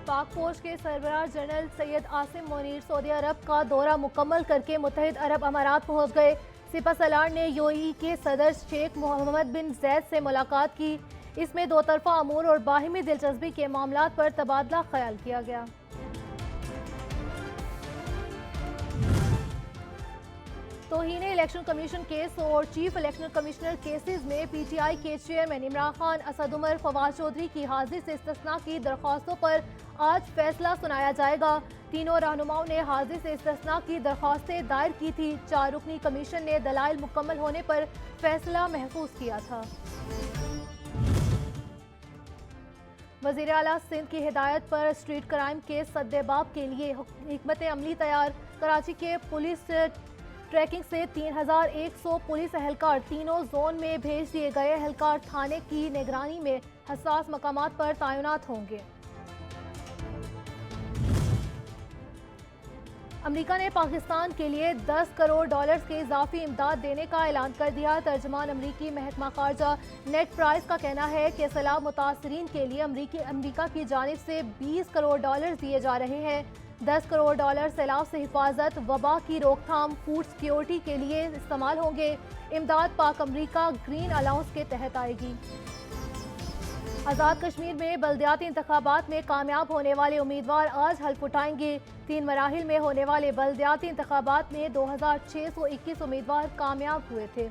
पाक फौज के सरबराह जनरल सैयद आसिम मुनीर सऊदी अरब का दौरा मुकम्मल करके मुत्तहिद अरब अमारात पहुँच गए। सिपह सलार ने यूएई के सदर शेख मोहम्मद बिन जैद से मुलाकात की। इसमें दो तरफा अमूर और बाहिमी दिलचस्पी के मामलात पर तबादला ख्याल किया गया। तौहीन इलेक्शन कमीशन केस और चीफ इलेक्शन कमिश्नर केसेस में पीटीआई के चेयरमैन इमरान खान, असद उमर, फवाद चौधरी की हाजिरी से इस्तिस्ना की दरख्वास्तों पर आज फैसला सुनाया जाएगा। तीनों रहनुमाओं ने हाजिरी से इस्तिस्ना की दरख्वास्तें दायर की थी। 4 रुकनी कमीशन ने दलाइल मुकम्मल होने पर फैसला महफूज किया था। वज़ीर आला सिंध की हिदायत पर स्ट्रीट क्राइम के सद्देबाब के लिए हिकमत अमली तैयार। कराची के पुलिस ट्रैकिंग से 3100 पुलिस एहलकार तीनों जोन में भेज दिए गए। एहलकार थाने की निगरानी में हसास मकामात पर तैनात होंगे। अमेरिका ने पाकिस्तान के लिए $10 करोड़ की इजाफी इमदाद देने का ऐलान कर दिया। तर्जमान अमरीकी महकमा खारजा नेट प्राइस का कहना है कि सैलाब मुतासरीन के लिए अमरीका की जानिब से $20 करोड़ दिए जा रहे हैं। $10 करोड़ सैलाब से हिफाजत, वबा की रोकथाम, फूड सिक्योरिटी के लिए इस्तेमाल होंगे। इमदाद पाक अमरीका ग्रीन अलाउंस के तहत आएगी। आज़ाद कश्मीर में बल्दियाती इंतखाबात में कामयाब होने वाले उम्मीदवार आज हल्फ उठाएंगे। 3 मराहिल में होने वाले बल्दियाती इंतखाबात में 2621 उम्मीदवार कामयाब हुए थे।